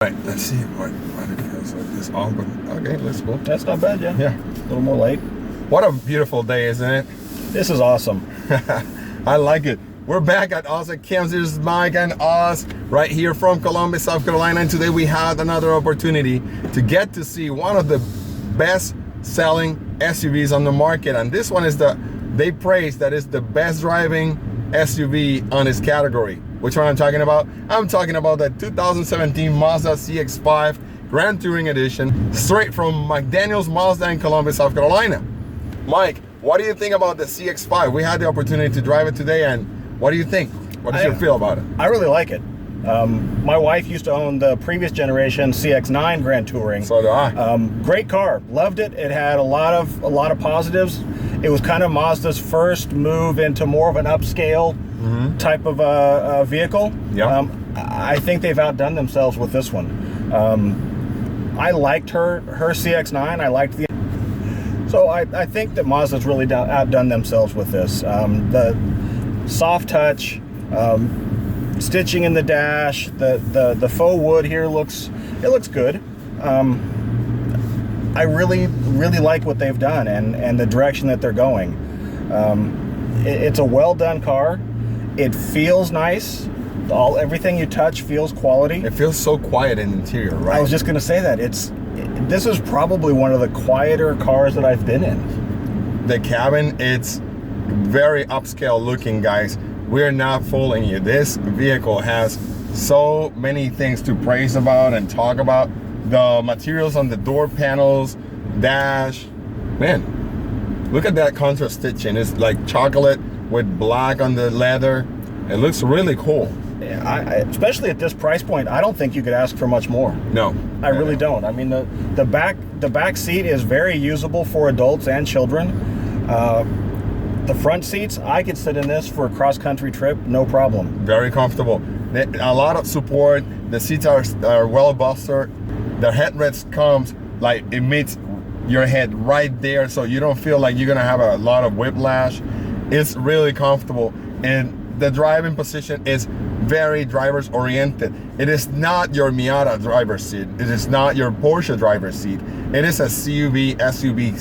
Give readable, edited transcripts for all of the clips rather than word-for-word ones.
Right, let's see what it feels like. This open. Okay, let's go. That's not bad, yeah. Yeah. A little more light. What a beautiful day, isn't it? This is awesome. I like it. We're back at atCAMS. This is Mike and Oz right here from Columbus, South Carolina. And today we had another opportunity to get to see one of the best selling SUVs on the market. And this one is they praise that is the best driving SUV on its category. Which one I'm talking about? I'm talking about the 2017 Mazda CX-5 Grand Touring Edition, straight from McDaniels Mazda in Columbus, South Carolina. Mike, what do you think about the CX-5? We had the opportunity to drive it today, and what do you think? What is your feel about it? I really like it. My wife used to own the previous generation CX-9 Grand Touring. So do I. Great car, loved it. It had a lot of positives. It was kind of Mazda's first move into more of an upscale type of a vehicle. Yeah. I think they've outdone themselves with this one. I liked her CX-9. I liked the. So I think that Mazda's really outdone themselves with this. The soft touch, stitching in the dash, the faux wood here looks good. I really like what they've done and the direction that they're going. It's a well done car. It feels nice. Everything you touch feels quality. It feels so quiet in the interior, right? I was just going to say that. This is probably one of the quieter cars that I've been in. The cabin, it's very upscale looking, guys. We're not fooling you. This vehicle has so many things to praise about and talk about. The materials on the door panels, dash, man, look at that contrast stitching. It's like chocolate with black on the leather. It looks really cool. Especially at this price point, I don't think you could ask for much more. No, I really don't. I mean, the back seat is very usable for adults and children. The front seats, I could sit in this for a cross-country trip, no problem. Very comfortable. A lot of support. The seats are well bolstered. The headrest comes like it meets your head right there, so you don't feel like you're gonna have a lot of whiplash. It's really comfortable, and the driving position is very driver's oriented. It is not your Miata driver's seat. It is not your Porsche driver's seat. It is a CUV, SUV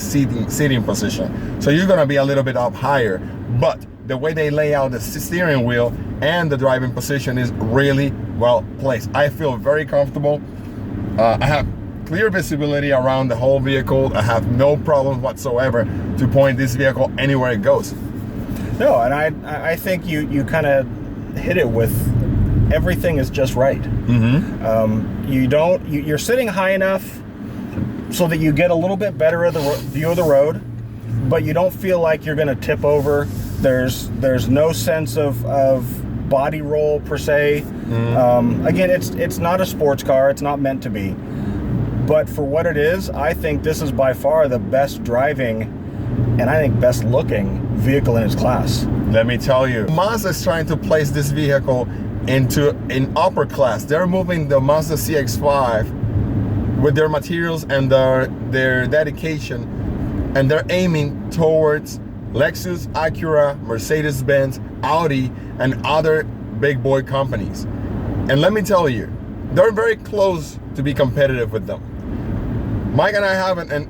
seating position. So you're gonna be a little bit up higher, but the way they lay out the steering wheel and the driving position is really well placed. I feel very comfortable. I have clear visibility around the whole vehicle. I have no problem whatsoever to point this vehicle anywhere it goes. No, and I think you kind of hit it with everything is just right. You're sitting high enough so that you get a little bit better of the view of the road, but you don't feel like you're going to tip over. There's no sense of body roll per se. Again, it's not a sports car. It's not meant to be. But for what it is, I think this is by far the best driving and I think best looking vehicle in its class. Let me tell you, Mazda is trying to place this vehicle into an upper class. They're moving the Mazda CX-5 with their materials and their dedication, and they're aiming towards Lexus, Acura, Mercedes-Benz, Audi, and other big boy companies. And let me tell you, they're very close to be competitive with them. Mike and I have an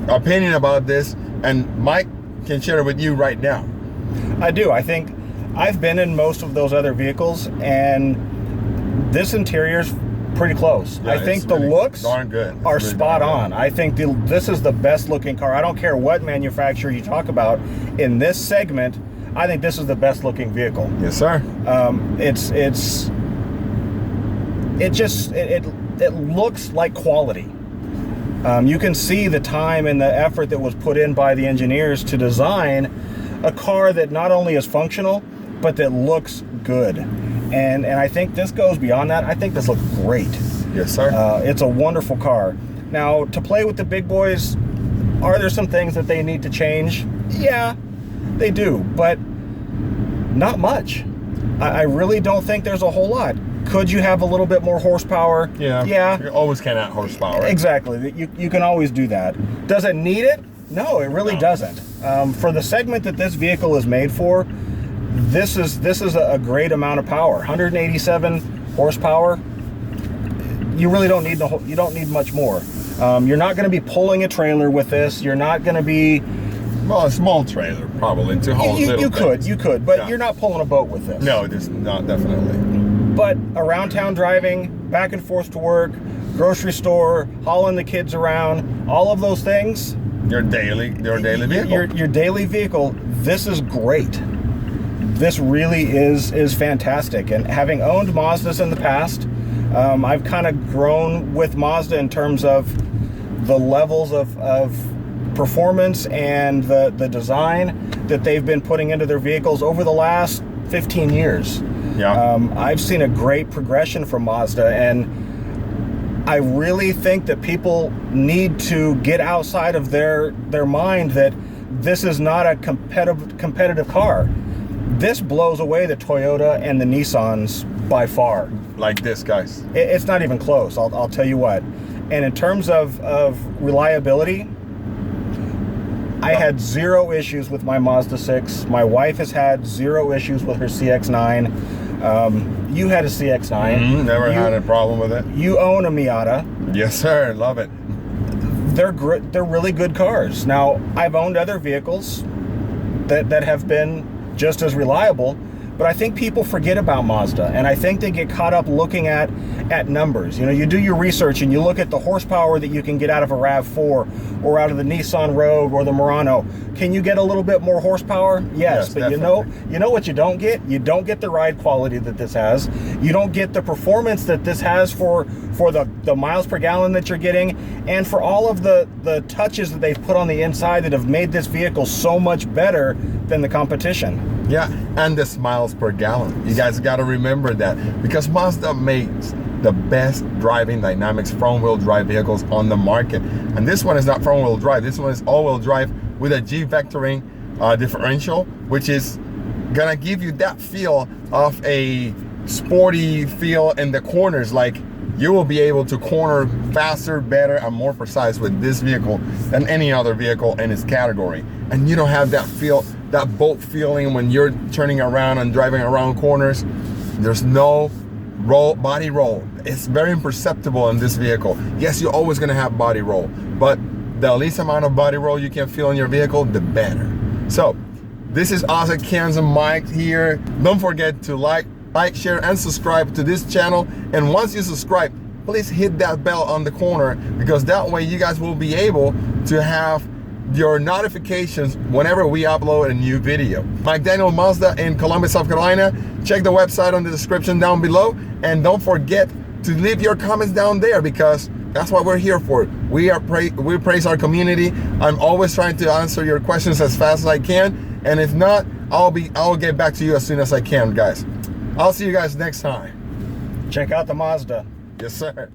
opinion about this, and Mike can share it with you right now. I do. I think I've been in most of those other vehicles, and this interior's pretty close. Yeah, I think the really looks are really spot on. I think this is the best looking car. I don't care what manufacturer you talk about in this segment. I think this is the best looking vehicle. Yes, sir. It looks like quality. You can see the time and the effort that was put in by the engineers to design a car that not only is functional, but that looks good. And I think this goes beyond that. I think this looks great. Yes, sir. It's a wonderful car. Now, to play with the big boys, are there some things that they need to change? Yeah, they do, but not much. I really don't think there's a whole lot. Could you have a little bit more horsepower? Yeah. You always can add horsepower. Exactly. You can always do that. Does it need it? No, it really doesn't. For the segment that this vehicle is made for, this is a great amount of power. 187 horsepower. you really don't need you don't need much more. You're not going to be pulling a trailer with this. You're not going to be, well, a small trailer probably to hold little things. You could, but Yeah. you're not pulling a boat with this. No, it is not, definitely. But around town driving, back and forth to work, grocery store, hauling the kids around, all of those things. Your daily vehicle. Your daily vehicle. This is great. This really is fantastic. And having owned Mazdas in the past, I've kind of grown with Mazda in terms of the levels of performance and the design that they've been putting into their vehicles over the last 15 years. Yeah. I've seen a great progression from Mazda, and I really think that people need to get outside of their mind that this is not a competitive car. This blows away the Toyota and the Nissans by far. Like this, guys. It's not even close, I'll tell you what. And in terms of reliability, I had 0 issues with my Mazda 6. My wife has had 0 issues with her CX-9. You had a CX-9. Never had a problem with it. You own a Miata. Yes, sir. Love it. They're really good cars. Now, I've owned other vehicles that have been just as reliable, but I think people forget about Mazda, and I think they get caught up looking at numbers. You know, you do your research and you look at the horsepower that you can get out of a RAV4 or out of the Nissan Rogue or the Murano. Can you get a little bit more horsepower? Yes, but definitely. you know what you don't get? You don't get the ride quality that this has. You don't get the performance that this has for the miles per gallon that you're getting, and for all of the touches that they've put on the inside that have made this vehicle so much better than the competition. Yeah, and this miles per gallon. You guys got to remember that, because Mazda makes the best driving dynamics front-wheel drive vehicles on the market. And this one is not front-wheel drive. This one is all-wheel drive with a G-vectoring differential, which is gonna give you that feel of a sporty feel in the corners. Like, you will be able to corner faster, better, and more precise with this vehicle than any other vehicle in its category. And you don't have that feel, that boat feeling when you're turning around and driving around corners. There's no body roll. It's very imperceptible in this vehicle. Yes, you're always gonna have body roll, but the least amount of body roll you can feel in your vehicle, the better. So, this is us at atCAMS and Mike here. Don't forget to like, share, and subscribe to this channel. And once you subscribe, please hit that bell on the corner, because that way you guys will be able to have your notifications whenever we upload a new video. McDaniels Mazda in Columbus, South Carolina. Check the website on the description down below, and don't forget to leave your comments down there, because that's what we're here for. We praise our community. I'm always trying to answer your questions as fast as I can, and if not, I'll get back to you as soon as I can, guys. I'll see you guys next time. Check out the Mazda. Yes, sir.